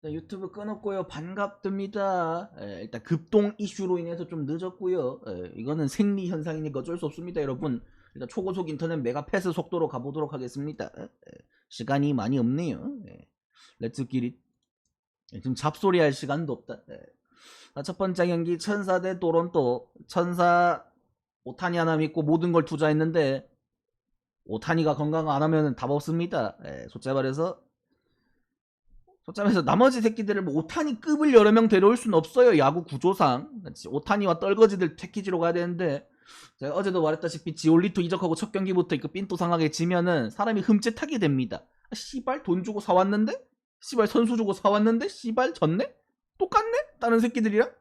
유튜브 끊었고요. 반갑습니다. 일단 급동 이슈로 인해서 좀 늦었고요. 이거는 생리 현상이니까 어쩔 수 없습니다, 여러분. 일단 초고속 인터넷 메가패스 속도로 가보도록 하겠습니다. 시간이 많이 없네요. 렛츠 기릿. 지금 잡소리 할 시간도 없다. 첫 번째 경기 천사 대 토론토. 천사 오타니 하나 믿고 모든 걸 투자했는데 오타니가 건강 안 하면 답 없습니다. 솔직히 말해서 나머지 새끼들을 뭐 오타니급을 여러 명 데려올 수는 없어요. 야구 구조상. 오타니와 떨거지들 패키지로 가야 되는데, 제가 어제도 말했다시피 지올리토 이적하고 첫 경기부터 그 삔또 상하게 지면은 사람이 흠칫하게 됩니다. 씨발 돈 주고 사왔는데? 씨발 선수 주고 사왔는데? 씨발 졌네? 똑같네? 다른 새끼들이랑?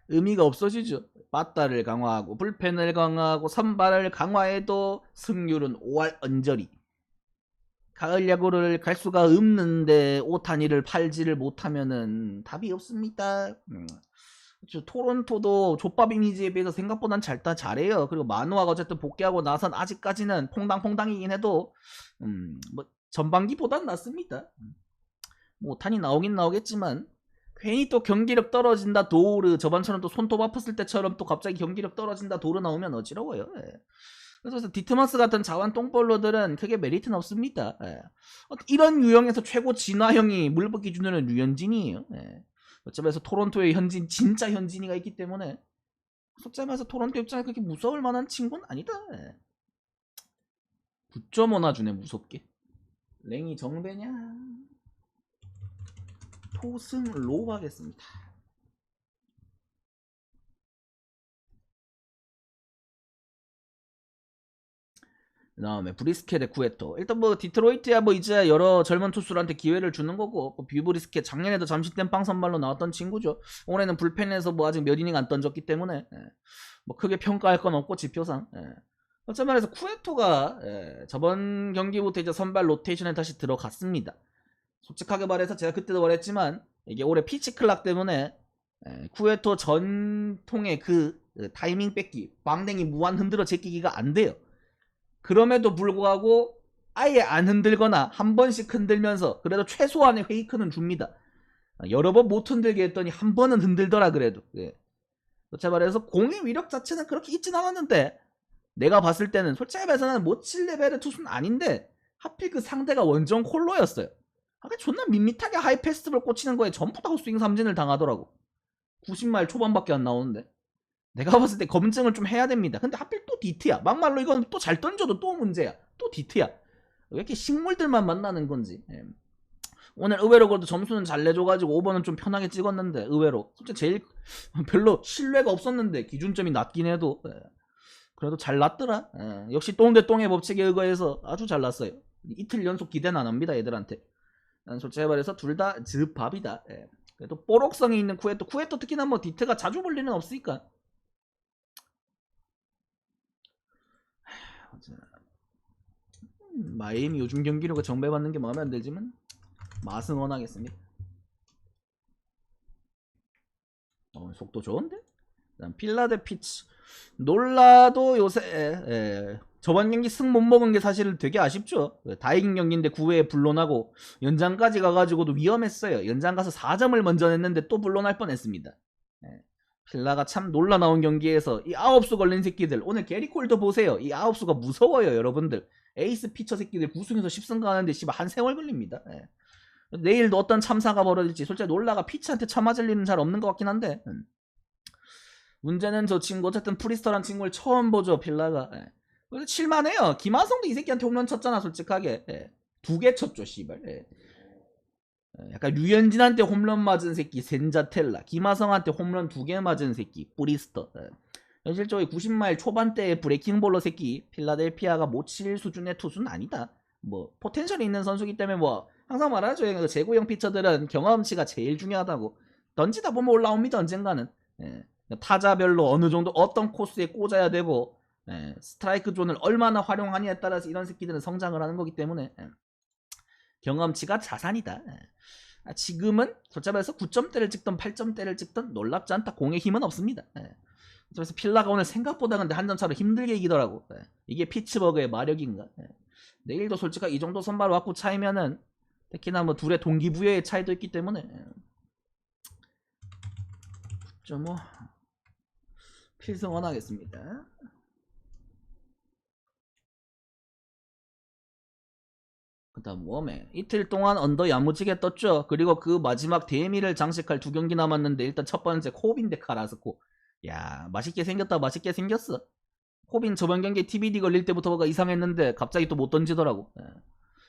의미가 없어지죠. 빠따를 강화하고 불펜을 강화하고 선발을 강화해도 승률은 5할 언저리. 가을 야구를 갈 수가 없는데 오타니를 팔지를 못하면은 답이 없습니다. 토론토도 족밥 이미지에 비해서 생각보단 잘해요. 그리고 마누아가 어쨌든 복귀하고 나선 아직까지는 퐁당퐁당이긴 해도 뭐 전반기보단 낫습니다. 뭐 오타니 나오긴 나오겠지만 괜히 또 경기력 떨어진다 도르, 저번처럼 또 손톱 아팠을 때처럼 또 갑자기 경기력 떨어진다 도르 나오면 어지러워요. 그래서 디트마스 같은 자완 똥볼러들은 크게 메리트는 없습니다. 이런 유형에서 최고 진화형이 물복 기준으로는 류현진이에요. 어쩌면서 토론토의 현진, 진짜 현진이가 있기 때문에 어쩌면서 토론토 입장에 그렇게 무서울 만한 친구는 아니다. 9.5나 주네 무섭게. 랭이 정배냐? 토승 로 가겠습니다. 그 다음에 브리스켓 대 쿠에토. 일단 뭐 디트로이트야 뭐 이제 여러 젊은 투수들한테 기회를 주는 거고, 뭐 뷰브리스켓 작년에도 잠시 땜빵 선발로 나왔던 친구죠. 올해는 불펜에서 뭐 아직 몇 이닝 안 던졌기 때문에 뭐 크게 평가할 건 없고 지표상. 어쩌면 말해서 쿠에토가 저번 경기부터 이제 선발 로테이션에 다시 들어갔습니다. 솔직하게 말해서 제가 그때도 말했지만 이게 올해 피치 클락 때문에 쿠에토 전통의 그 타이밍 뺏기, 빵댕이 무한 흔들어 제끼기가 안 돼요. 그럼에도 불구하고 아예 안 흔들거나 한 번씩 흔들면서 그래도 최소한의 페이크는 줍니다. 여러 번 못 흔들게 했더니 한 번은 흔들더라 그래도. 솔직히 말해서 공의 위력 자체는 그렇게 있진 않았는데, 내가 봤을 때는 솔직히 말해서는 못 칠 레벨의 투수는 아닌데 하필 그 상대가 원정 콜로였어요. 존나 밋밋하게 하이 패스트볼 꽂히는 거에 전부 다 헛스윙 삼진을 당하더라고. 90마일 초반밖에 안 나오는데. 내가 봤을 때 검증을 좀 해야 됩니다. 근데 하필 또 디트야. 막말로 이건 또 잘 던져도 또 문제야. 또 디트야. 왜 이렇게 식물들만 만나는 건지. 오늘 의외로 그래도 점수는 잘 내줘가지고 5번은 좀 편하게 찍었는데, 의외로 솔직히 제일 별로 신뢰가 없었는데 기준점이 낮긴 해도 그래도 잘 났더라. 역시 똥 대 똥의 법칙에 의거해서 아주 잘 났어요. 이틀 연속 기대는 안 합니다 얘들한테. 난 솔직히 말해서 둘 다 즙밥이다. 그래도 뽀록성이 있는 쿠에토 특히나 뭐 디트가 자주 볼 리는 없으니까. 마이애미 요즘 경기력을 정배받는 게 마음에 안 들지만 맛은 원하겠습니다. 속도 좋은데? 그다음 필라데 피치. 놀라도 요새 저번 경기 승 못 먹은 게 사실 되게 아쉽죠. 다 이긴 경기인데 9회에 불론하고 연장까지 가가지고도 위험했어요. 연장 가서 4점을 먼저 냈는데 또 불론할 뻔했습니다. 필라가 참 놀라 나온 경기에서 이 9수 걸린 새끼들, 오늘 게리콜도 보세요. 이 9수가 무서워요 여러분들. 에이스 피처 새끼들 9승에서 10승 가는데 씨발 한 세월 걸립니다. 내일도 어떤 참사가 벌어질지 솔직히 놀라가 피치한테 쳐맞을 일은 잘 없는 것 같긴 한데, 문제는 저 친구 어쨌든 프리스터란 친구를 처음 보죠 필라가. 그래서 칠만해요. 김하성도 이 새끼한테 홈런 쳤잖아 솔직하게. 2개 쳤죠 씨발. 약간 류현진한테 홈런 맞은 새끼 센자텔라, 김하성한테 홈런 2개 맞은 새끼 프리스터. 현실적으로 90마일 초반대의 브레이킹볼러 새끼 필라델피아가 못 칠 수준의 투수는 아니다. 뭐 포텐셜이 있는 선수기 때문에 뭐 항상 말하죠. 제구형 피처들은 경험치가 제일 중요하다고. 던지다 보면 올라옵니다 언젠가는. 타자별로 어느 정도 어떤 코스에 꽂아야 되고 스트라이크 존을 얼마나 활용하느냐에 따라서 이런 새끼들은 성장을 하는 거기 때문에 경험치가 자산이다. 지금은 솔직히 말해서 9점대를 찍던 8점대를 찍던 놀랍지 않다. 공의 힘은 없습니다. 그래서 필라가 오늘 생각보다 근데 한 점 차로 힘들게 이기더라고. 이게 피츠버그의 마력인가. 내일도 솔직히 이 정도 선발 왔고 차이면은 특히나 뭐 둘의 동기부여의 차이도 있기 때문에 9.5 필승 원하겠습니다. 그 다음 웜에 이틀 동안 언더 야무지게 떴죠. 그리고 그 마지막 데미를 장식할 2경기 남았는데 일단 첫 번째 코빈 대 카라스코. 야 맛있게 생겼다. 맛있게 생겼어. 코빈 저번 경기에 TBD 걸릴 때부터가 이상했는데 갑자기 또 못 던지더라고. 예.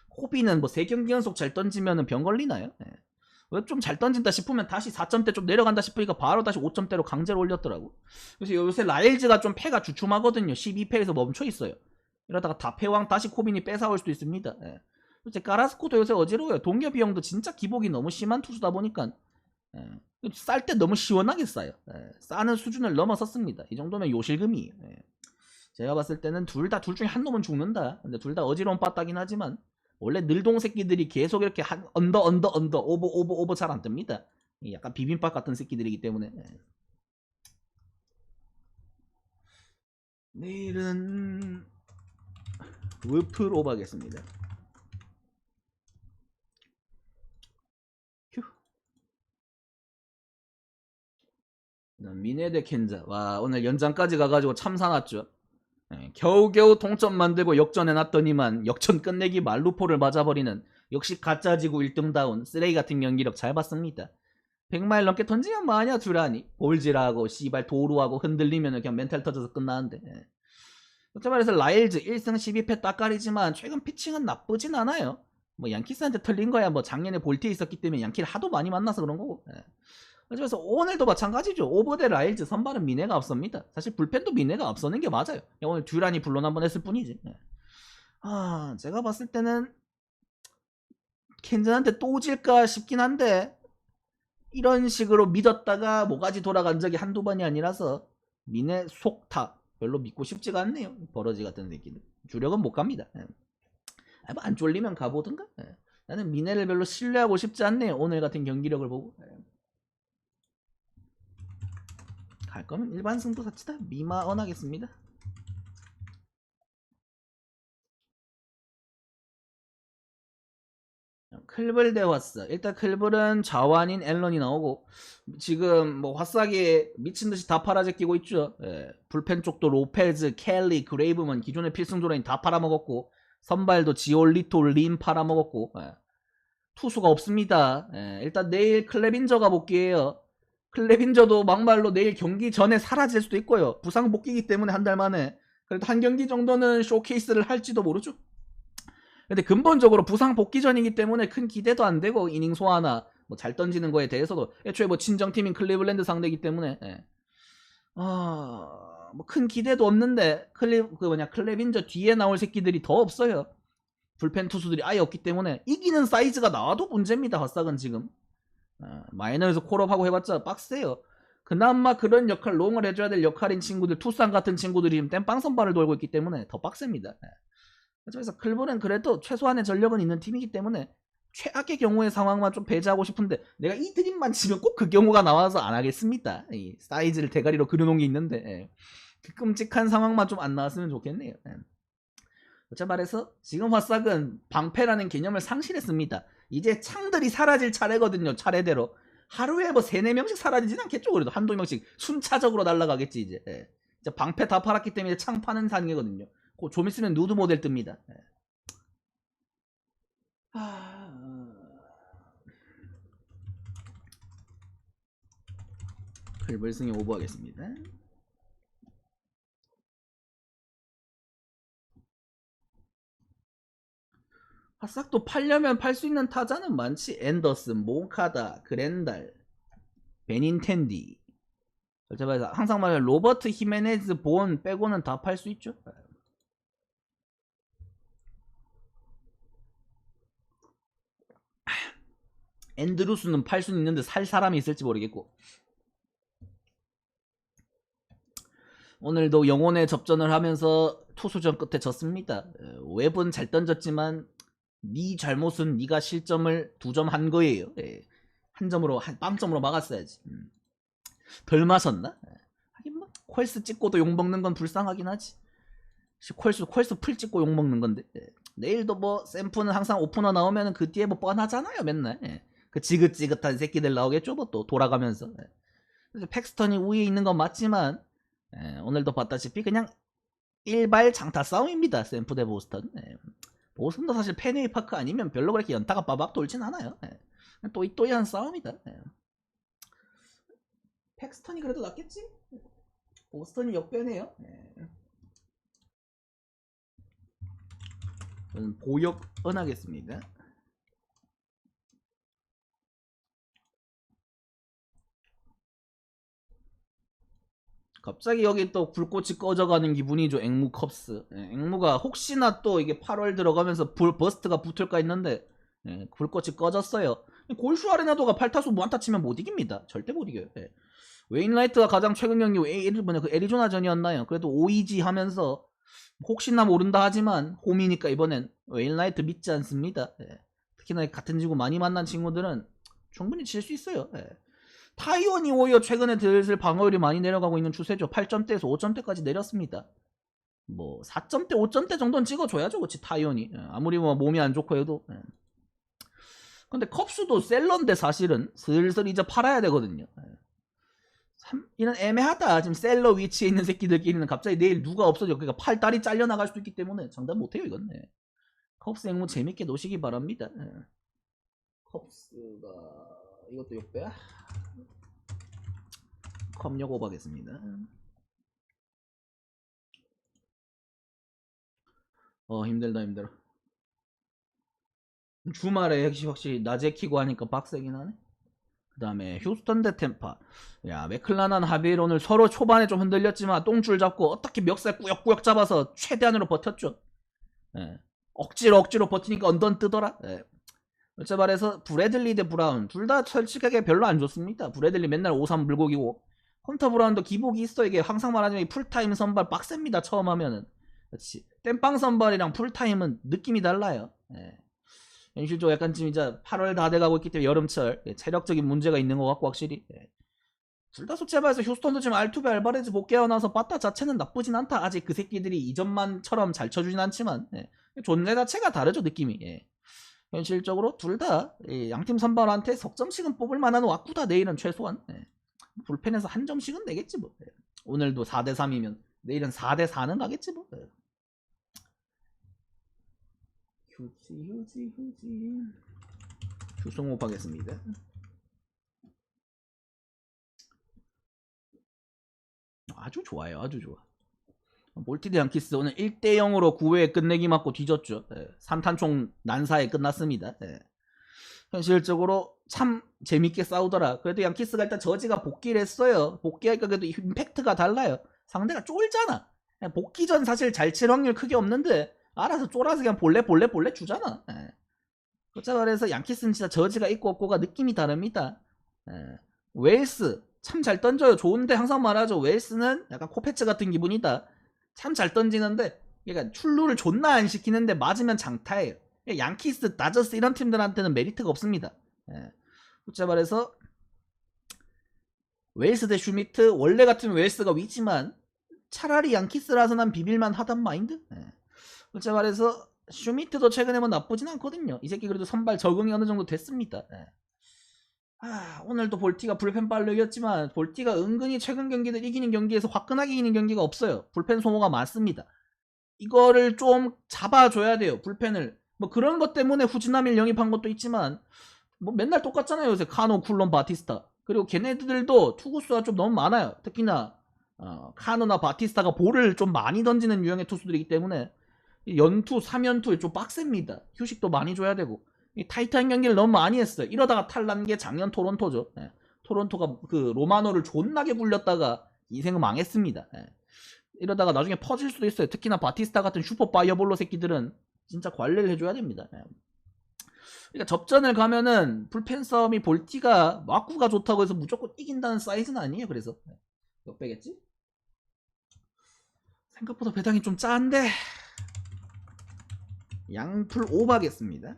코빈은 뭐 3경기 연속 잘 던지면 병 걸리나요? 예. 왜 좀 잘 던진다 싶으면 다시 4점대 좀 내려간다 싶으니까 바로 다시 5점대로 강제로 올렸더라고. 그래서 요새 라일즈가 좀 패가 주춤하거든요. 12패에서 멈춰 있어요. 이러다가 다패왕 다시 코빈이 뺏어올 수도 있습니다. 예. 이제 카라스코도 요새 어지러워요. 동료 비용도 진짜 기복이 너무 심한 투수다 보니까 쌀 때 너무 시원하게 싸요. 싸는 수준을 넘어섰습니다. 이 정도면 요실금이에요. 제가 봤을 때는 둘 중에 한 놈은 죽는다. 근데 둘 다 어지러운 빠따긴 하지만 원래 늘동 새끼들이 계속 이렇게 언더 오버 잘 안 뜹니다. 약간 비빔밥 같은 새끼들이기 때문에. 내일은 워플 오버 하겠습니다. 미네 대 켄자. 와 오늘 연장까지 가가지고 참사 났죠. 겨우겨우 동점 만들고 역전해놨더니만 역전 끝내기 말루포를 맞아버리는 역시 가짜지구 1등다운 쓰레기 같은 경기력 잘 봤습니다. 100마일 넘게 던지면 뭐하냐 듀란이. 볼질하고 씨발 도루하고 흔들리면 그냥 멘탈 터져서 끝나는데. 어쩌 말해서 라일즈 1승 12패 따까리지만 최근 피칭은 나쁘진 않아요. 뭐 양키스한테 털린 거야. 뭐 작년에 볼트에 있었기 때문에 양키를 하도 많이 만나서 그런 거고. 그래서 오늘도 마찬가지죠. 오버대 라일즈 선발은 미네가 앞섭니다. 사실 불펜도 미네가 앞서는 게 맞아요. 오늘 듀란이 불론 한번 했을 뿐이지. 제가 봤을 때는 켄전한테 또 질까 싶긴 한데 이런 식으로 믿었다가 모가지 돌아간 적이 한두 번이 아니라서 미네 속타 별로 믿고 싶지가 않네요. 버러지 같은 새끼들. 주력은 못 갑니다. 안 쫄리면 가보든가. 나는 미네를 별로 신뢰하고 싶지 않네요. 오늘 같은 경기력을 보고. 갈 거면 일반 승부 삽시다. 미마언 하겠습니다. 클블 대 화싹. 일단 클블은 자완인 앨런이 나오고 지금 뭐 화싹이 미친듯이 다 팔아제끼고 있죠. 불펜 쪽도 로페즈, 켈리, 그레이브먼 기존의 필승조라인 다 팔아먹었고 선발도 지올리토, 린 팔아먹었고 투수가 없습니다. 일단 내일 클레빈저가 복귀해요. 클레빈저도 막말로 내일 경기 전에 사라질 수도 있고요. 부상 복귀이기 때문에 한 달 만에. 그래도 한 경기 정도는 쇼케이스를 할지도 모르죠. 근데 근본적으로 부상 복귀 전이기 때문에 큰 기대도 안 되고 이닝 소화나 뭐 잘 던지는 거에 대해서도 애초에 뭐 친정팀인 클리블랜드 상대이기 때문에 뭐 큰 기대도 없는데 클레빈저 뒤에 나올 새끼들이 더 없어요. 불펜 투수들이 아예 없기 때문에 이기는 사이즈가 나와도 문제입니다. 화싹은 지금. 마이너에서 콜업하고 해봤자 빡세요. 그나마 그런 역할 롱을 해줘야 될 역할인 친구들 투싼 같은 친구들이 지금 땜빵 선발을 돌고 있기 때문에 더 빡셉니다. 그래서 클블은 그래도 최소한의 전력은 있는 팀이기 때문에 최악의 경우의 상황만 좀 배제하고 싶은데 내가 이 드림만 치면 꼭 그 경우가 나와서 안 하겠습니다. 이 사이즈를 대가리로 그려놓은 게 있는데 그 끔찍한 상황만 좀 안 나왔으면 좋겠네요. 어째 말해서 지금 화싹은 방패라는 개념을 상실했습니다. 이제 창들이 사라질 차례거든요. 차례대로. 하루에 뭐 3-4명씩 사라지진 않겠죠. 그래도 한두 명씩 순차적으로 날아가겠지 이제. 이제 방패 다 팔았기 때문에 창 파는 단계거든요. 좀 있으면 누드 모델 뜹니다. 글벌승에 오버하겠습니다. 화싹도 팔려면 팔 수 있는 타자는 많지. 앤더슨, 모카다, 그랜달, 베닌텐디. 제가 항상 말해 로버트 히메네즈 본 빼고는 다 팔 수 있죠. 앤드루스는 팔 수는 있는데 살 사람이 있을지 모르겠고. 오늘도 영혼의 접전을 하면서 투수전 끝에 졌습니다. 웹은 잘 던졌지만 네 잘못은 네가 실점을 2점 한 거예요. 한 점으로 빵점으로 막았어야지. 덜 마셨나? 하긴 뭐 퀄스 찍고도 욕먹는 건 불쌍하긴 하지. 퀄스 풀 찍고 욕먹는 건데. 내일도 뭐 샘프는 항상 오프너 나오면은 그 뒤에 뭐 뻔하잖아요 맨날. 예. 그 지긋지긋한 새끼들 나오겠죠 뭐 또 돌아가면서. 예. 그래서 팩스턴이 우위에 있는 건 맞지만 예, 오늘도 봤다시피 그냥 일발 장타 싸움입니다. 샘프 대 보스턴. 예. 보스턴도 사실 페니웨이 파크 아니면 별로 그렇게 연타가 빠박 돌진 않아요. 예. 또이또이한 싸움이다. 예. 팩스턴이 그래도 낫겠지? 보스턴이 역변해요. 예. 저는 보역 언하겠습니다. 갑자기 여기 또 불꽃이 꺼져가는 기분이죠. 앵무 컵스. 예, 앵무가 혹시나 또 이게 8월 들어가면서 버스트가 붙을까 했는데 예, 불꽃이 꺼졌어요. 골슈 아레나도가 8타수 무안타 치면 못 이깁니다. 절대 못 이겨요. 예. 웨인라이트가 가장 최근 경기 그 애리조나전이었나요? 그래도 OEG 하면서 혹시나 모른다 하지만 홈이니까 이번엔 웨인라이트 믿지 않습니다. 예. 특히나 같은 지구 많이 만난 친구들은 충분히 칠 수 있어요. 예. 타이원이 오히려 최근에 슬슬 방어율이 많이 내려가고 있는 추세죠. 8점대에서 5점대까지 내렸습니다. 뭐 4점대, 5점대 정도는 찍어줘야죠. 그치 타이원이. 예. 아무리 뭐 몸이 안 좋고 해도. 예. 근데 컵스도 셀러인데 사실은 슬슬 이제 팔아야 되거든요. 예. 이런 애매하다. 지금 셀러 위치에 있는 새끼들끼리는 갑자기 내일 누가 없어져. 그러니까 팔다리 잘려나갈 수도 있기 때문에 장담 못해요 이건. 예. 컵스 앵무 재밌게 노시기 바랍니다. 예. 컵스가 이것도 욕배야? 컵력 오버하겠습니다. 힘들다 힘들어. 주말에 확실히 낮에 키고 하니까 빡세긴 하네. 그 다음에 휴스턴 대 템파. 야 맥클라난 하빌 오늘 서로 초반에 좀 흔들렸지만 똥줄 잡고 어떻게 멱살 꾸역꾸역 잡아서 최대한으로 버텼죠. 예. 억지로 버티니까 언던 뜨더라. 예. 어째 말해서 브래들리 대 브라운 둘 다 솔직하게 별로 안 좋습니다. 브래들리 맨날 5-3 물고기고 헌터 브라운도 기복이 있어. 이게 항상 말하지만 풀타임 선발 빡셉니다. 처음 하면은. 그렇지. 땜빵 선발이랑 풀타임은 느낌이 달라요. 예. 현실적으로 약간 지금 이제 8월 다 돼가고 있기 때문에 여름철 체력적인 문제가 있는 것 같고 확실히. 둘 다 솔직히 말해서 휴스턴도 지금 알투베 알바레즈 복귀하고 나서 빠따 자체는 나쁘진 않다. 아직 그 새끼들이 이전만처럼 잘 쳐주진 않지만 존재 자체가 다르죠 느낌이. 현실적으로 둘 다 양팀 선발한테 석점씩은 뽑을 만한 왁구다. 내일은 최소한 불펜에서 한 점씩은 내겠지 뭐. 오늘도 4대3이면 내일은 4대4는 가겠지 뭐. 휴지 휴송호 하겠습니다. 아주 좋아요. 아주 좋아. 몰티드 양키스 오늘 1대0으로 9회 끝내기 맞고 뒤졌죠. 3탄총 난사에 끝났습니다. 현실적으로 참 재밌게 싸우더라. 그래도 양키스가 일단 저지가 복귀를 했어요. 복귀하니까 그래도 임팩트가 달라요. 상대가 쫄잖아. 복귀 전 사실 잘 칠 확률 크게 없는데 알아서 쫄아서 그냥 볼래 주잖아. 그렇자 말해서 양키스는 진짜 저지가 있고 없고가 느낌이 다릅니다. 웨일스 참 잘 던져요. 좋은데 항상 말하죠. 웨일스는 약간 코패츠 같은 기분이다. 참 잘 던지는데 그러니까 출루를 존나 안 시키는데 맞으면 장타예요. 양키스, 다저스 이런 팀들한테는 메리트가 없습니다. 그렇자 말해서 웨일스 대 슈미트 원래 같으면 웨일스가 위지만 차라리 양키스라서 난 비빌만 하단 마인드. 그렇자 말해서 슈미트도 최근에 뭐 나쁘진 않거든요. 이 새끼 그래도 선발 적응이 어느 정도 됐습니다. 오늘도 볼티가 불펜 빨로 이겼지만 볼티가 은근히 최근 경기들 이기는 경기에서 화끈하게 이기는 경기가 없어요. 불펜 소모가 많습니다. 이거를 좀 잡아줘야 돼요. 불펜을. 뭐 그런 것 때문에 후지나밀 영입한 것도 있지만 뭐 맨날 똑같잖아요. 요새 카노, 쿨론, 바티스타. 그리고 걔네들도 투구수가 좀 너무 많아요. 특히나 카노나 바티스타가 볼을 좀 많이 던지는 유형의 투수들이기 때문에 연투, 3연투 좀 빡셉니다. 휴식도 많이 줘야 되고 이 타이트한 경기를 너무 많이 했어요. 이러다가 탈난 게 작년 토론토죠. 토론토가 그 로마노를 존나게 굴렸다가 인생은 망했습니다. 이러다가 나중에 퍼질 수도 있어요. 특히나 바티스타 같은 슈퍼 파이어볼로 새끼들은 진짜 관리를 해줘야 됩니다. 그러니까 접전을 가면은 불펜 싸움이 볼티가 와꾸가 좋다고 해서 무조건 이긴다는 사이즈는 아니에요. 그래서 몇 배겠지? 생각보다 배당이 좀 짠데 양풀 오바겠습니다.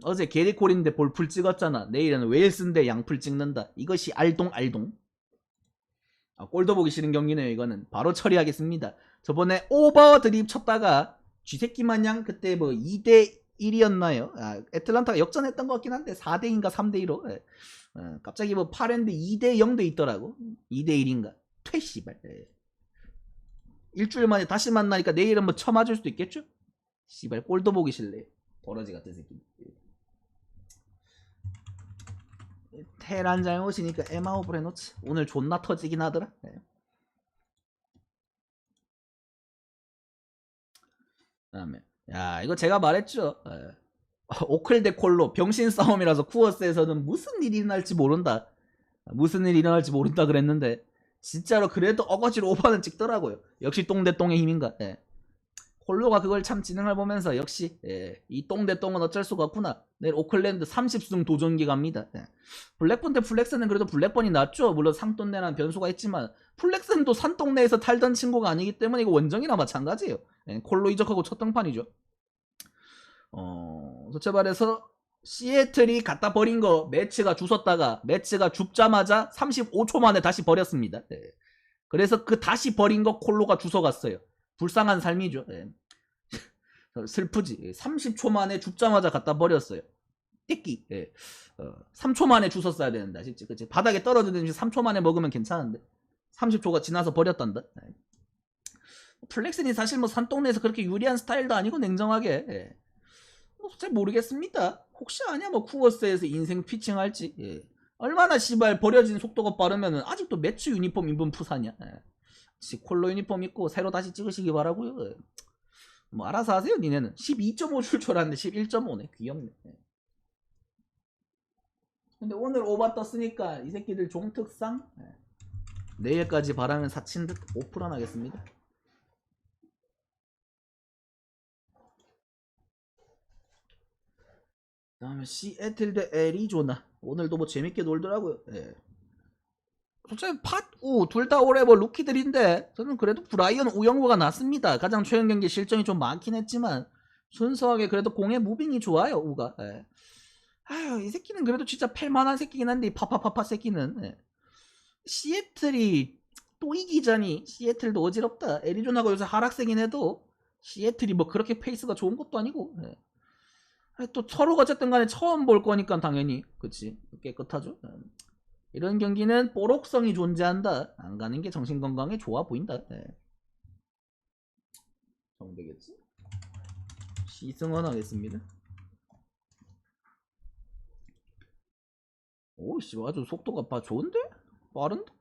어제 게리콜인데 볼풀 찍었잖아. 내일은 웨일스인데 양풀 찍는다. 이것이 알동. 골도 보기 싫은 경기네요. 이거는 바로 처리하겠습니다. 저번에 오버 드립 쳤다가 쥐새끼 마냥 그때 뭐 2대 1이었나요? 애틀란타가 역전했던 것 같긴 한데 4대인가 3대 1로 갑자기 뭐 8엔드 2대 0도 있더라고. 2대 1인가 퇴씨발. 일주일 만에 다시 만나니까 내일은 뭐 쳐맞을 수도 있겠죠? 씨발 꼴도 보기 싫네. 버러지 같은 새끼. 테란장에 오시니까 에마오브를 해놓지. 오늘 존나 터지긴 하더라. 그다음에 야 이거 제가 말했죠. 오클 대 콜로 병신 싸움이라서 쿠어스에서는 무슨 일이 일어날지 모른다. 무슨 일이 일어날지 모른다 그랬는데 진짜로 그래도 어거지로 오버는 찍더라고요. 역시 똥 대 똥의 힘인가. 콜로가 그걸 참 진행을 보면서 역시 이 똥 대 똥은 어쩔 수가 없구나. 내일 오클랜드 30승 도전기 갑니다. 블랙번 대 플렉스는 그래도 블랙번이 낫죠. 물론 상돈내란 변수가 있지만 플렉스는 또 산동네에서 탈던 친구가 아니기 때문에 이거 원정이나 마찬가지예요. 콜로 이적하고 첫 등판이죠. 솔직히 말해서 시애틀이 갖다 버린 거 매치가 주웠다가 매치가 죽자마자 35초 만에 다시 버렸습니다. 그래서 그 다시 버린 거 콜로가 주워갔어요. 불쌍한 삶이죠. 슬프지. 30초 만에 죽자마자 갖다 버렸어요. 띠끼. 3초 만에 주웠어야 되는데 아쉽지. 그치? 바닥에 떨어지는 3초 만에 먹으면 괜찮은데 30초가 지나서 버렸단다. 플렉슨이 사실 뭐 산동네에서 그렇게 유리한 스타일도 아니고 냉정하게 잘 모르겠습니다. 혹시 아냐 뭐 쿠어스에서 인생 피칭할지. 얼마나 씨발 버려진 속도가 빠르면은 아직도 매치 유니폼 입은 푸사냐. 콜로 유니폼 입고 새로 다시 찍으시기 바라고요. 뭐 알아서 하세요. 니네는 12.5 줄 줄 알았는데 11.5네. 귀엽네. 근데 오늘 오바 떴으니까 이 새끼들 종특상 내일까지 바라면 사친 듯 오프런 하겠습니다. 그 다음에 시애틀 대 애리조나. 오늘도 뭐 재밌게 놀더라고요. 솔직히 팟우 둘 다 올해 뭐 루키들인데 저는 그래도 브라이언 우영우가 낫습니다. 가장 최근 경기 실정이 좀 많긴 했지만 순수하게 그래도 공의 무빙이 좋아요. 우가. 아유 이 새끼는 그래도 진짜 팰만한 새끼긴 한데 이 파파파파 새끼는 시애틀이 또 이기자니 시애틀도 어지럽다. 애리조나가 요새 하락세긴 해도 시애틀이 뭐 그렇게 페이스가 좋은 것도 아니고 또 서로가 어쨌든 간에 처음 볼 거니까 당연히 그치 깨끗하죠. 이런 경기는 뽀록성이 존재한다. 안 가는 게 정신건강에 좋아 보인다. 정되겠지? 시승원 하겠습니다. 오씨 아주 속도가 좋은데? 빠른데?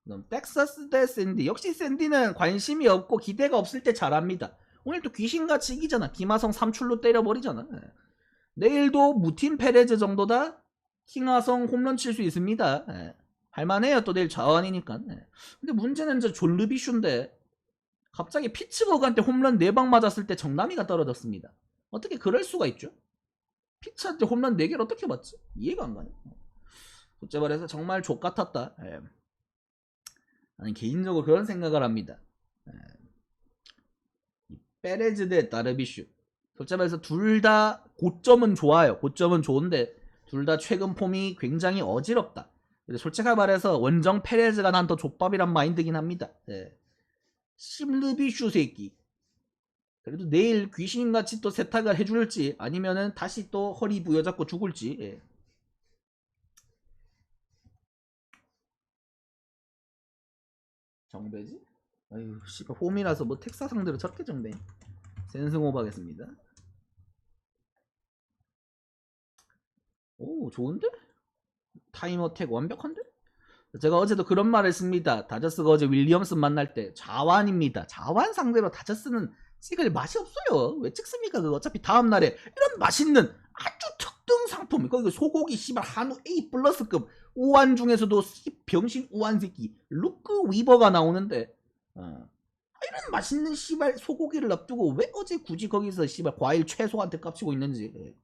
그럼 텍사스 대 샌디. 역시 샌디는 관심이 없고 기대가 없을 때 잘합니다. 오늘 또 귀신같이 이기잖아. 김하성 3출로 때려버리잖아. 내일도 무틴 페레즈 정도다 킹하성 홈런 칠 수 있습니다. 할만해요. 또 내일 자원이니까. 근데 문제는 저 졸르비슈인데 갑자기 피츠버그한테 홈런 4방 맞았을 때 정남이가 떨어졌습니다. 어떻게 그럴 수가 있죠? 피츠한테 홈런 4개를 어떻게 맞지? 이해가 안 가네. 솔직히 말해서 정말 족같았다. 아니 개인적으로 그런 생각을 합니다. 페레즈 대 다르비슈. 솔직히 말해서 둘 다 고점은 좋아요. 고점은 좋은데 둘 다 최근 폼이 굉장히 어지럽다. 솔직하게 말해서 원정 페레즈가 난 더 족밥이란 마인드긴 합니다. 심르비슈 새끼. 그래도 내일 귀신같이 또 세탁을 해줄지 아니면은 다시 또 허리 부여잡고 죽을지. 정배지? 아유 씨발 홈이라서 뭐 텍사 상대로 저렇게 정배. 센승호브 하겠습니다. 오 좋은데? 타임어택 완벽한데? 제가 어제도 그런 말을 했습니다. 다저스가 어제 윌리엄슨 만날 때 자완입니다. 자완 상대로 다저스는 찍을 맛이 없어요. 왜 찍습니까? 그거 어차피 다음날에 이런 맛있는 아주 특등 상품 이거 소고기 씨발 한우 A 플러스급 우한 중에서도 병신 우한 새끼 루크 위버가 나오는데 이런 맛있는 씨발 소고기를 놔두고 왜 어제 굳이 거기서 씨발 과일 최소한테 깝치고 있는지.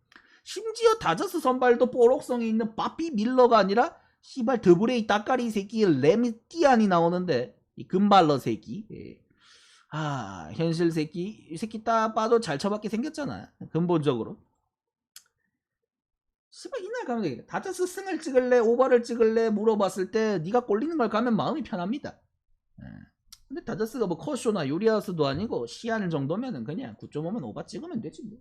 심지어 다저스 선발도 뽀록성이 있는 바비 밀러가 아니라 씨발 더블레이 따까리 새끼 레미티안이 나오는데 이 금발러 새끼. 현실 새끼 이 새끼 딱 봐도 잘 쳐받게 생겼잖아. 근본적으로 씨발 이날 가면 되겠다. 다저스 승을 찍을래 오버를 찍을래 물어봤을 때 네가 꼴리는 걸 가면 마음이 편합니다. 예. 근데 다저스가 뭐 커쇼나 유리아스도 아니고 시안 정도면은 그냥 9.5면 오버 찍으면 되지 뭐.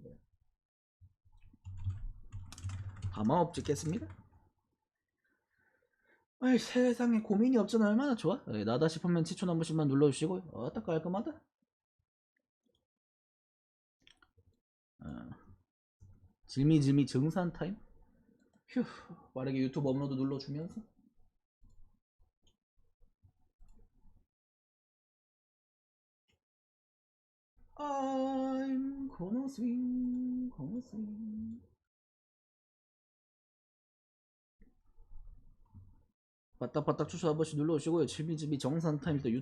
가마업 찍겠습니다. 아이 세상에 고민이 없잖아. 얼마나 좋아. 예, 나다 싶으면 치촌 한 번씩만 눌러주시고요. 어따 깔끔하다. 질미질미 정산 타임. 휴 빠르게 유튜브 업로드 눌러주면서 I'm gonna swing, gonna swing. 바딱바딱 추천 한 번씩 눌러주시고요. 질미질미 정산 타임 또